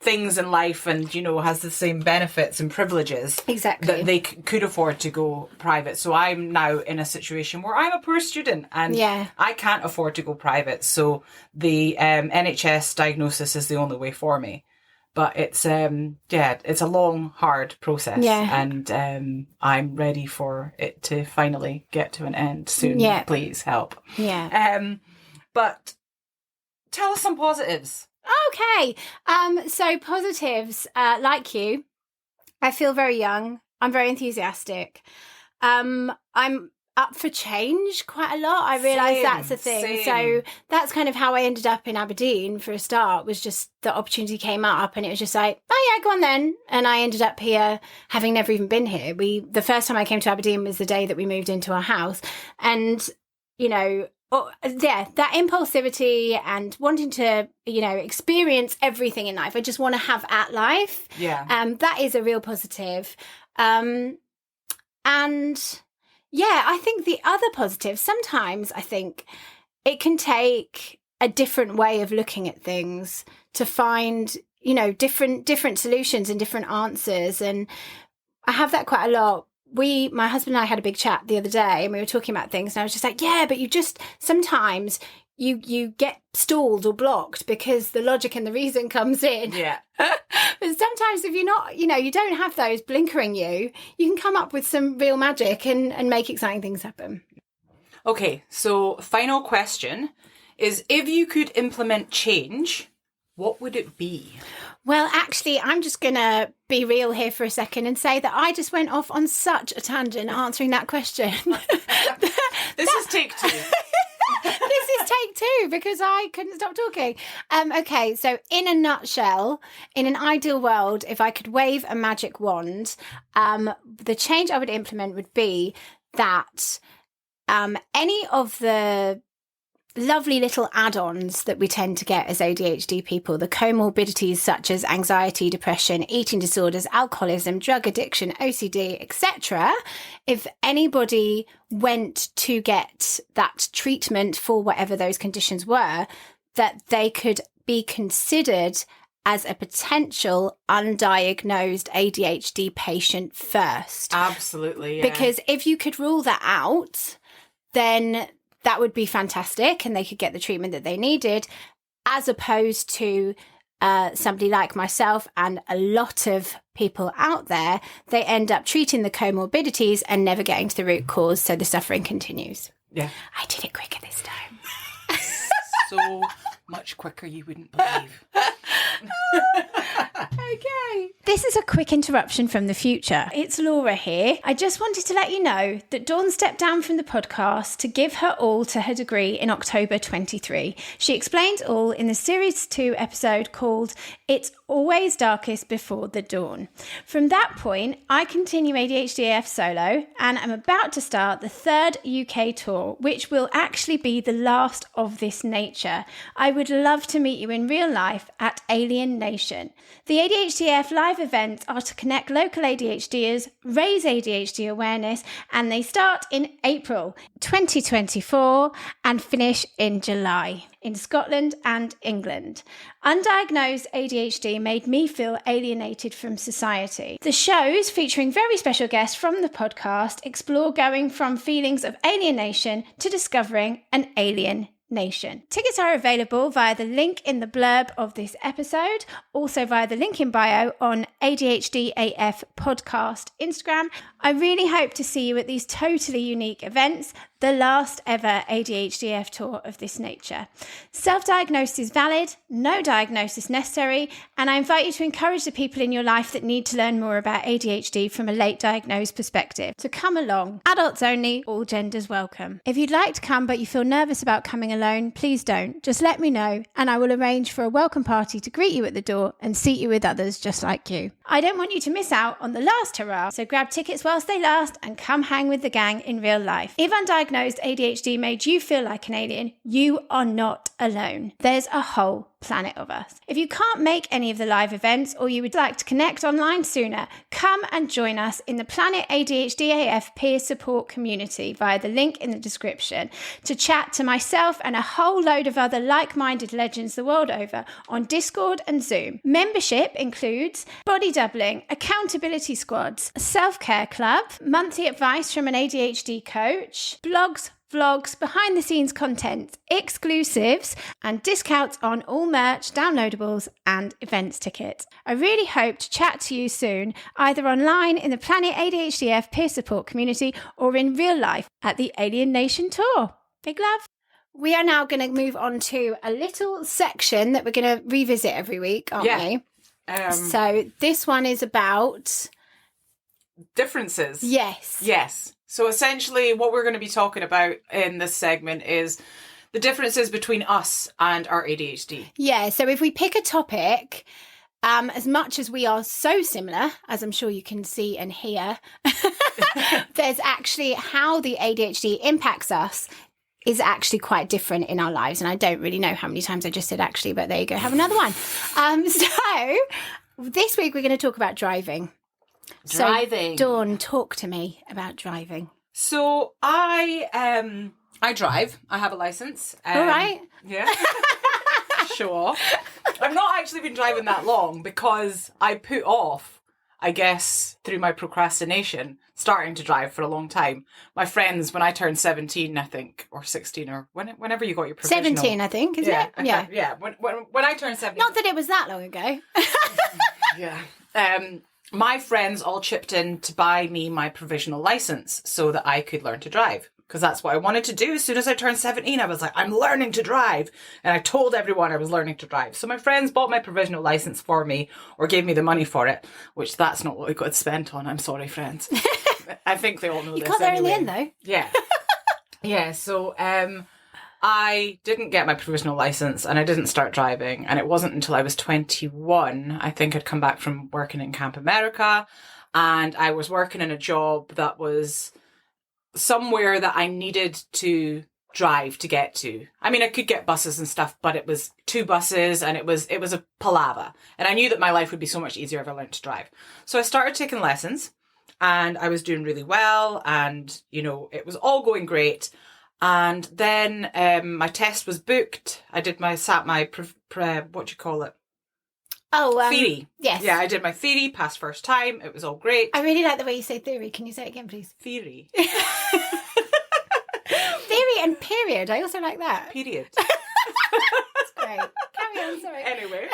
things in life and, you know, has the same benefits and privileges that they could afford to go private. So I'm now in a situation where I'm a poor student and I can't afford to go private. So the NHS diagnosis is the only way for me. But it's it's a long, hard process, and I'm ready for it to finally get to an end soon. Yeah. Please help. Yeah. But tell us some positives. Okay. So positives, like you, I feel very young. I'm very enthusiastic. I'm up for change quite a lot. I realise that's a thing. So that's kind of how I ended up in Aberdeen for a start, was just the opportunity came up and it was just like, oh yeah, go on then. And I ended up here having never even been here. The first time I came to Aberdeen was the day that we moved into our house. And, you know, that impulsivity and wanting to, you know, experience everything in life. I just want to have at life. Yeah. That is a real positive. And yeah, I think the other positive, sometimes I think it can take a different way of looking at things to find, you know, different solutions and different answers. And I have that quite a lot. My husband and I had a big chat the other day and we were talking about things and I was just like, yeah, but sometimes you get stalled or blocked because the logic and the reason comes in. Yeah. But sometimes if you're not, you know, you don't have those blinkering you can come up with some real magic and make exciting things happen. Okay, so final question is, if you could implement change, what would it be? Well, actually, I'm just going to be real here for a second and say that I just went off on such a tangent answering that question. This is take two. This is take two because I couldn't stop talking. Okay, so in a nutshell, in an ideal world, if I could wave a magic wand, the change I would implement would be that any of the lovely little add-ons that we tend to get as ADHD people, the comorbidities such as anxiety, depression, eating disorders, alcoholism, drug addiction, OCD, etc. If anybody went to get that treatment for whatever those conditions were, that they could be considered as a potential undiagnosed ADHD patient first. Absolutely, yeah. Because if you could rule that out, then that would be fantastic and they could get the treatment that they needed, as opposed to somebody like myself and a lot of people out there, they end up treating the comorbidities and never getting to the root cause, so the suffering continues. Yeah. I did it quicker this time. So much quicker you wouldn't believe. Okay. This is a quick interruption from the future. It's Laura here. I just wanted to let you know that Dawn stepped down from the podcast to give her all to her degree in October 23. She explained all in the Series 2 episode called It's Always Darkest Before the Dawn. From that point, I continue ADHD AF solo and I'm about to start the third UK tour, which will actually be the last of this nature. I would love to meet you in real life at Alien Nation. The ADHD AF live events are to connect local ADHDers, raise ADHD awareness, and they start in April 2024 and finish in July in Scotland and England. Undiagnosed ADHD made me feel alienated from society. The shows, featuring very special guests from the podcast, explore going from feelings of alienation to discovering an alien nation. Tickets are available via the link in the blurb of this episode, also via the link in bio on ADHD AF podcast Instagram. I really hope to see you at these totally unique events, the last ever ADHD AF tour of this nature. Self-diagnosis is valid, no diagnosis necessary, and I invite you to encourage the people in your life that need to learn more about ADHD from a late diagnosed perspective. So come along. Adults only, all genders welcome. If you'd like to come but you feel nervous about coming alone, please don't. Just let me know and I will arrange for a welcome party to greet you at the door and seat you with others just like you. I don't want you to miss out on the last hurrah, so grab tickets whilst they last and come hang with the gang in real life. If undiagnosed ADHD made you feel like an alien, you are not alone. There's a whole planet of us. If you can't make any of the live events or you would like to connect online sooner, come and join us in the Planet ADHD AF peer support community via the link in the description to chat to myself and a whole load of other like-minded legends the world over on Discord and Zoom. Membership includes body doubling, accountability squads, a self-care club, monthly advice from an ADHD coach, blogs, vlogs, behind-the-scenes content, exclusives, and discounts on all merch, downloadables, and events tickets. I really hope to chat to you soon, either online in the Planet ADHDF peer support community or in real life at the Alien Nation tour. Big love. We are now going to move on to a little section that we're going to revisit every week, aren't we? So this one is about differences. Yes. So essentially what we're going to be talking about in this segment is the differences between us and our ADHD. Yeah, so if we pick a topic, as much as we are so similar, as I'm sure you can see and hear, there's actually how the ADHD impacts us is actually quite different in our lives. And I don't really know how many times I just said actually, but there you go, have another one. So this week we're going to talk about driving. Driving. So, Dawn, talk to me about driving. So I drive. I have a license. All right. Yeah. Show off. I've not actually been driving that long because I put off, I guess, through my procrastination, starting to drive for a long time. My friends, when I turned 17, I think, or 16, or whenever you got your provisional. 17, I think, isn't it? Yeah. Yeah. When I turned 17. Not that it was that long ago. Yeah. My friends all chipped in to buy me my provisional license so that I could learn to drive. Because that's what I wanted to do. As soon as I turned 17, I was like, I'm learning to drive. And I told everyone I was learning to drive. So my friends bought my provisional license for me or gave me the money for it, which that's not what we got spent on. I'm sorry, friends. I think they all know this. You got there anyway. in the end, though. Yeah. Yeah, so I didn't get my provisional license and I didn't start driving. And it wasn't until I was 21, I think I'd come back from working in Camp America. And I was working in a job that was somewhere that I needed to drive to get to. I mean, I could get buses and stuff, but it was 2 buses and it was a palaver. And I knew that my life would be so much easier if I learned to drive. So I started taking lessons and I was doing really well. And, you know, it was all going great. And then my test was booked. I did my what do you call it? Oh, theory. Yes. Yeah, I did my theory, passed first time. It was all great. I really like the way you say theory. Can you say it again, please? Theory. Theory and period. I also like that. Period. That's great. Carry on, sorry. Anyway.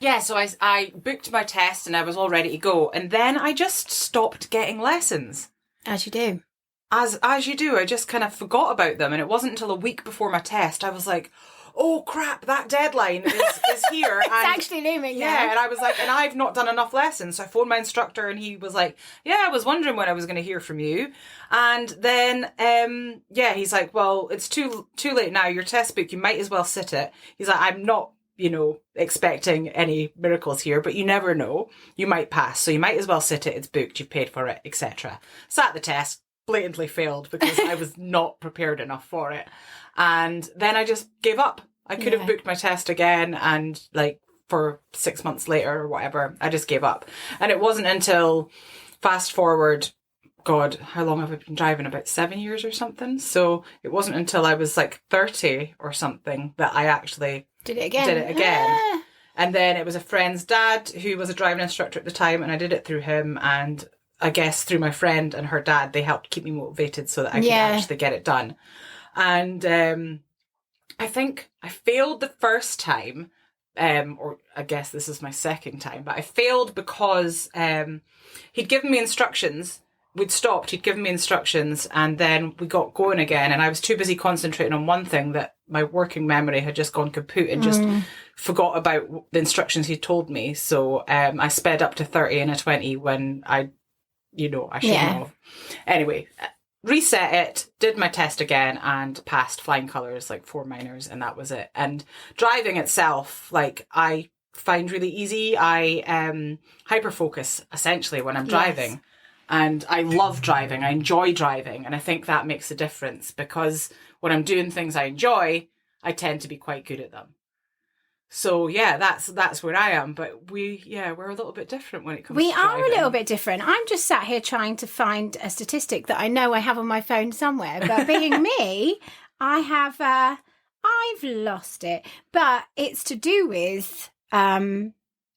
Yeah, so I booked my test and I was all ready to go. And then I just stopped getting lessons. As you do. As you do, I just kind of forgot about them. And it wasn't until a week before my test, I was like, oh crap, that deadline is here. It's actually looming. Yeah, and I was like, and I've not done enough lessons. So I phoned my instructor and he was like, yeah, I was wondering when I was going to hear from you. And then, he's like, well, it's too late now. Your test book, you might as well sit it. He's like, I'm not, expecting any miracles here, but you never know. You might pass. So you might as well sit it. It's booked. You've paid for it, etc. Sat the test, blatantly failed because I was not prepared enough for it. And then I just gave up. I could have booked my test again and for 6 months later or whatever, I just gave up. And it wasn't until fast forward, God, how long have I been driving? About 7 years or something. So it wasn't until I was 30 or something that I actually did it again. Ah. And then it was a friend's dad who was a driving instructor at the time, and I did it through him. And I guess through my friend and her dad, they helped keep me motivated so that I could actually get it done. And I think I failed the first time, or I guess this is my second time, but I failed because he'd given me instructions. We'd stopped, he'd given me instructions, and then we got going again, and I was too busy concentrating on one thing that my working memory had just gone kaput and just forgot about the instructions he'd told me. So I sped up to 30 and a 20 when I shouldn't have. Anyway, reset it, did my test again, and passed flying colours, 4 minors, and that was it. And driving itself, I find really easy. I hyper-focus, essentially, when I'm driving. And I love driving. I enjoy driving. And I think that makes a difference because when I'm doing things I enjoy, I tend to be quite good at them. So, yeah, that's where I am. But we're a little bit different when it comes to driving. We are a little bit different. I'm just sat here trying to find a statistic that I know I have on my phone somewhere. But being me, I've lost it. But it's to do with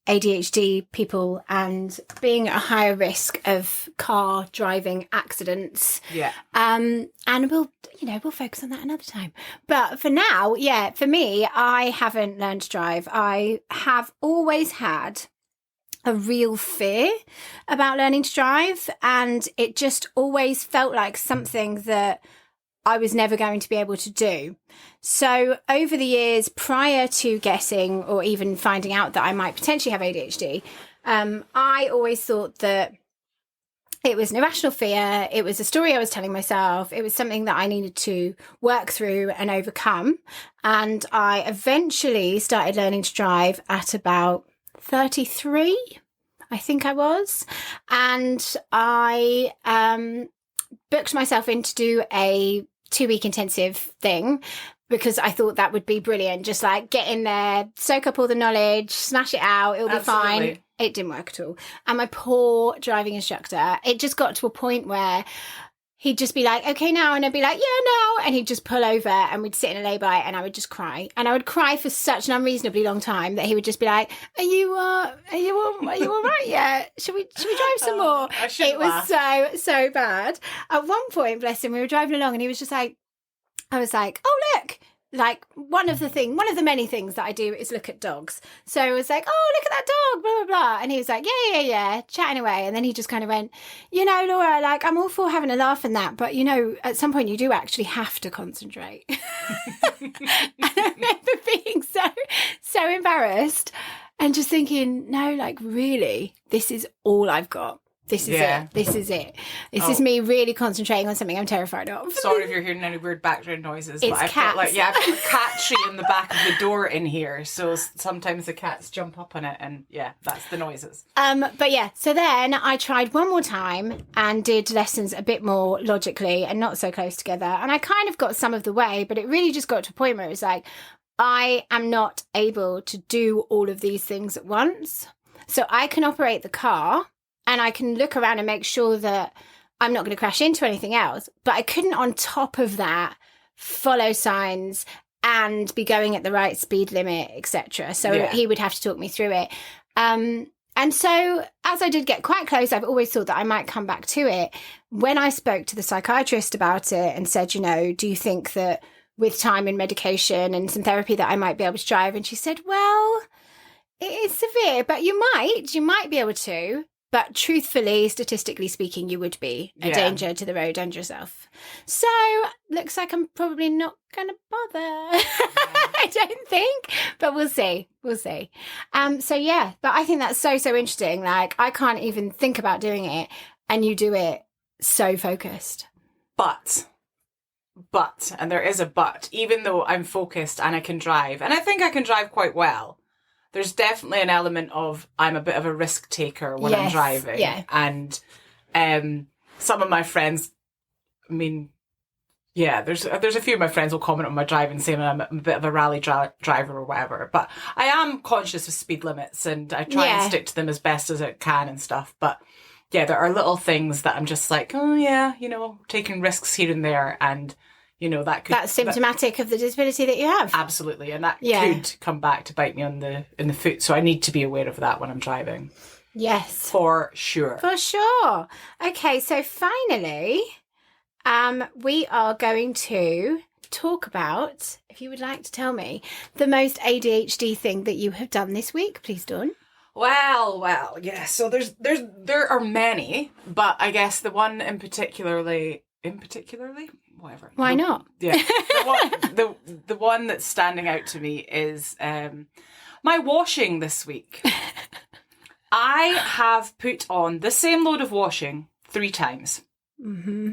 ADHD people and being at a higher risk of car driving accidents. Yeah. And we'll focus on that another time. But for now, for me, I haven't learned to drive. I have always had a real fear about learning to drive, and it just always felt like something that I was never going to be able to do. So over the years, prior to guessing or even finding out that I might potentially have ADHD, I always thought that it was an irrational fear. It was a story I was telling myself. It was something that I needed to work through and overcome. And I eventually started learning to drive at about 33, I think I was. And I booked myself in to do a 2-week intensive thing because I thought that would be brilliant. Just get in there, soak up all the knowledge, smash it out, it'll be fine. It didn't work at all. And my poor driving instructor, it just got to a point where he'd just be like, okay, now. And I'd be like, yeah, no. And he'd just pull over and we'd sit in a lay-by and I would just cry. And I would cry for such an unreasonably long time that he would just be like, are you all right yet? Should we drive some more? It was so bad. At one point, bless him, we were driving along and he was just like, I was like, oh, look. One of the many things that I do is look at dogs. So I was like, oh, look at that dog, blah, blah, blah. And he was like, yeah, chatting away. And then he just kind of went, Laura, I'm all for having a laugh and that. But, at some point you do actually have to concentrate. And I remember being so embarrassed and just thinking, no, really, this is all I've got. This is it. This is it. This is me really concentrating on something I'm terrified of. Sorry if you're hearing any weird background noises. It's but cats. I've got a cat tree in the back of the door in here. So sometimes the cats jump up on it and that's the noises. So then I tried one more time and did lessons a bit more logically and not so close together. And I kind of got some of the way, but it really just got to a point where it was like, I am not able to do all of these things at once. So I can operate the car and I can look around and make sure that I'm not going to crash into anything else. But I couldn't, on top of that, follow signs and be going at the right speed limit, etc. So he would have to talk me through it. And so as I did get quite close, I've always thought that I might come back to it. When I spoke to the psychiatrist about it and said, do you think that with time and medication and some therapy that I might be able to drive? And she said, well, it is severe, but you might be able to. But truthfully, statistically speaking, you would be a danger to the road and yourself. So looks like I'm probably not going to bother. I don't think, but we'll see. We'll see. So yeah, but I think that's so interesting. Like, I can't even think about doing it, and you do it so focused. But, and there is a but, even though I'm focused and I can drive, and I think I can drive quite well, there's definitely an element of I'm a bit of a risk taker when I'm driving. Yeah. And some of my friends, I mean, yeah, there's a few of my friends will comment on my driving saying I'm a bit of a rally driver or whatever. But I am conscious of speed limits and I try and stick to them as best as I can and stuff. But yeah, there are little things that I'm just like, oh yeah, taking risks here and there, and that's symptomatic of the disability that you have. Absolutely, and that could come back to bite me in the foot. So I need to be aware of that when I'm driving. Yes, for sure. For sure. Okay, so finally, we are going to talk about, if you would like to tell me, the most ADHD thing that you have done this week, please, Dawn. Well, yeah. So there are many, but I guess the one in particularly. Whatever. Why not? Yeah. The one that's standing out to me is my washing this week. I have put on the same load of washing 3 times. Mm-hmm.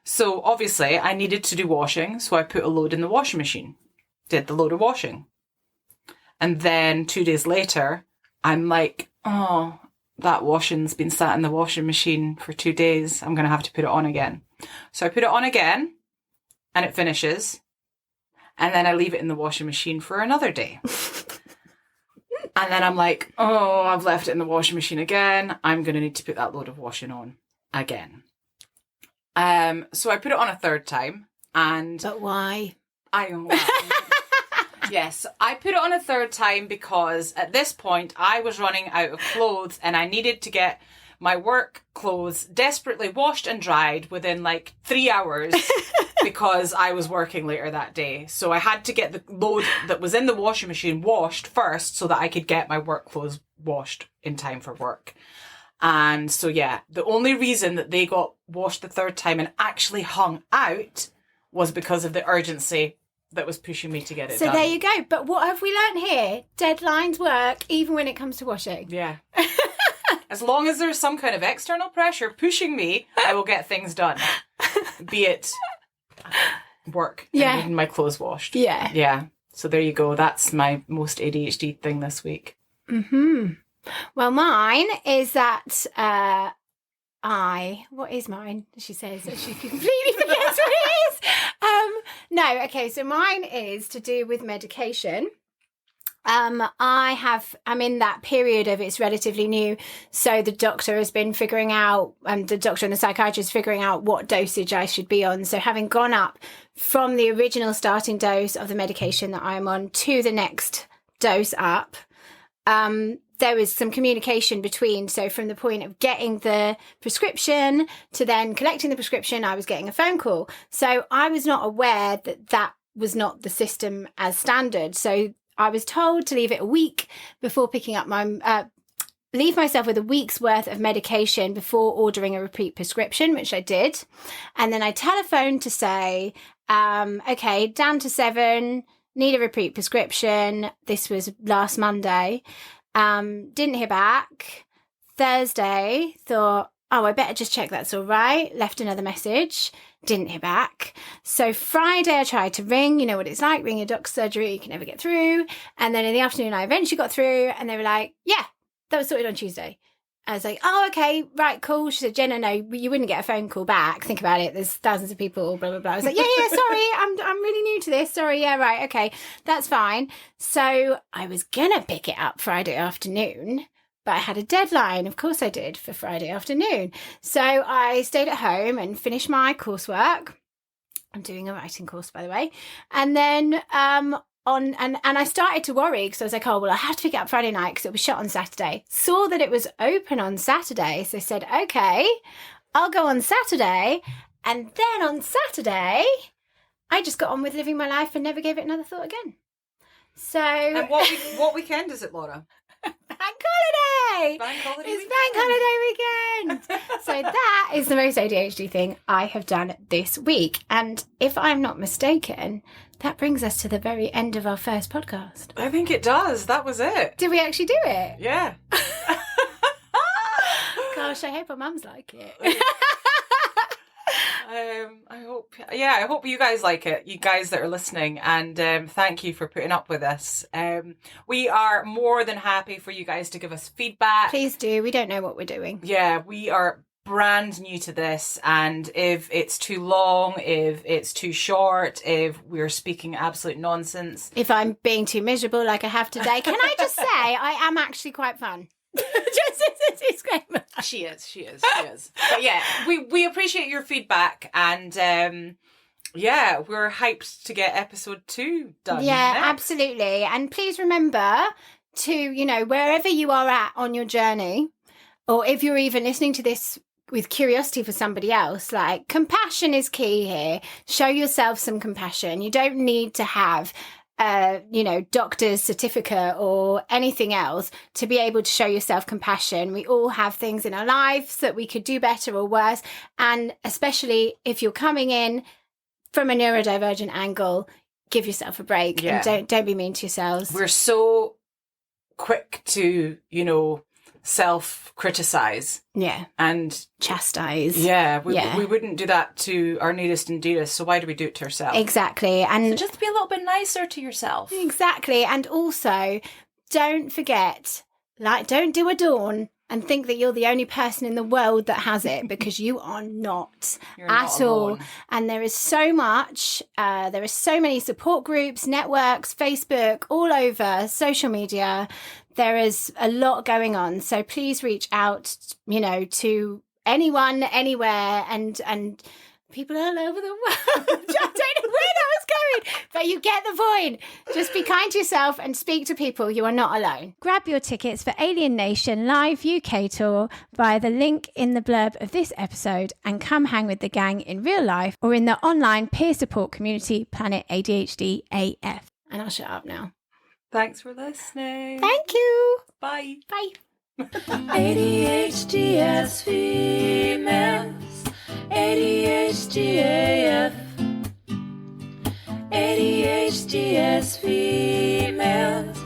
So obviously I needed to do washing, so I put a load in the washing machine. Did the load of washing. And then 2 days later, I'm like, oh, that washing's been sat in the washing machine for 2 days. I'm going to have to put it on again. So I put it on again and it finishes. And then I leave it in the washing machine for another day. And then I'm like, oh, I've left it in the washing machine again. I'm going to need to put that load of washing on again. So I put it on a 3rd time. But why? I don't know. Yes, I put it on a 3rd time because at this point I was running out of clothes and I needed to get my work clothes desperately washed and dried within like 3 hours because I was working later that day. So I had to get the load that was in the washing machine washed first so that I could get my work clothes washed in time for work. And so, yeah, the only reason that they got washed the 3rd time and actually hung out was because of the urgency that was pushing me to get it done. So there you go. But what have we learned here? Deadlines work even when it comes to washing. Yeah. As long as there's some kind of external pressure pushing me, I will get things done. Be it work and getting my clothes washed. Yeah. Yeah. So there you go. That's my most ADHD thing this week. Mm-hmm. Well, mine is that what is mine? She says that she completely forgets what it is. Okay, so mine is to do with medication. I'm in that period of it's relatively new. So the doctor has been figuring out, the doctor and the psychiatrist figuring out what dosage I should be on. So having gone up from the original starting dose of the medication that I'm on to the next dose up, there was some communication between. So from the point of getting the prescription to then collecting the prescription, I was getting a phone call. So I was not aware that that was not the system as standard. So I was told to leave it a week before picking up leave myself with a week's worth of medication before ordering a repeat prescription, which I did. And then I telephoned to say, okay, down to 7, need a repeat prescription. This was last Monday. Didn't hear back. Thursday, thought, oh, I better just check that's all right. Left another message. Didn't hear back. So Friday I tried to ring. You know what it's like, ring a doc's surgery, you can never get through. And then in the afternoon I eventually got through and they were like, yeah, that was sorted on Tuesday. I was like, oh, okay, right, cool. She said, Jenna, no, you wouldn't get a phone call back. Think about it. There's thousands of people, blah, blah, blah. I was like, yeah, sorry. I'm really new to this. Sorry. Yeah, right. Okay. That's fine. So I was going to pick it up Friday afternoon, but I had a deadline. Of course I did, for Friday afternoon. So I stayed at home and finished my coursework. I'm doing a writing course, by the way. And then, and I started to worry because I was like, oh, well, I have to pick it up Friday night because it was shut on Saturday. Saw that it was open on Saturday. So I said, okay, I'll go on Saturday. And then on Saturday, I just got on with living my life and never gave it another thought again. So... And what weekend is it, Laura? Bank holiday! Monday. It's bank holiday weekend. So that is the most ADHD thing I have done this week. And if I'm not mistaken, that brings us to the very end of our first podcast. I think it does. That was it. Did we actually do it? Yeah. Gosh, I hope our mums like it. I hope you guys like it, you guys that are listening, and thank you for putting up with us. We are more than happy for you guys to give us feedback. Please do. We don't know what we're doing. Yeah, we are brand new to this, and if it's too long, if it's too short, if we're speaking absolute nonsense, if I'm being too miserable like I have today, can I just say I am actually quite fun? Just as a disclaimer. She is. But yeah, we appreciate your feedback, and we're hyped to get episode 2 done. Yeah, next. Absolutely. And please remember to, wherever you are at on your journey, or if you're even listening to this with curiosity for somebody else, like, compassion is key here. Show yourself some compassion. You don't need to have doctor's certificate or anything else to be able to show yourself compassion. We all have things in our lives that we could do better or worse. And especially if you're coming in from a neurodivergent angle, give yourself a break and don't be mean to yourselves. We're so quick to, self-criticize. Yeah. And chastise. Yeah. We wouldn't do that to our neatest and dearest, so why do we do it to ourselves? Exactly. And so just be a little bit nicer to yourself. Exactly. And also, don't forget, don't do a dawn and think that you're the only person in the world that has it, because you are not at all. And there is so much, there are so many support groups, networks, Facebook, all over, social media. There is a lot going on. So please reach out, to anyone, anywhere, and people all over the world. I don't know where that was going, but you get the point. Just be kind to yourself and speak to people. You are not alone. Grab your tickets for Alien Nation Live UK Tour via the link in the blurb of this episode, and come hang with the gang in real life or in the online peer support community Planet ADHD AF. And I'll shut up now. Thanks for listening. Thank you. Bye. Bye. ADHD as females, ADHD AF, ADHD as females.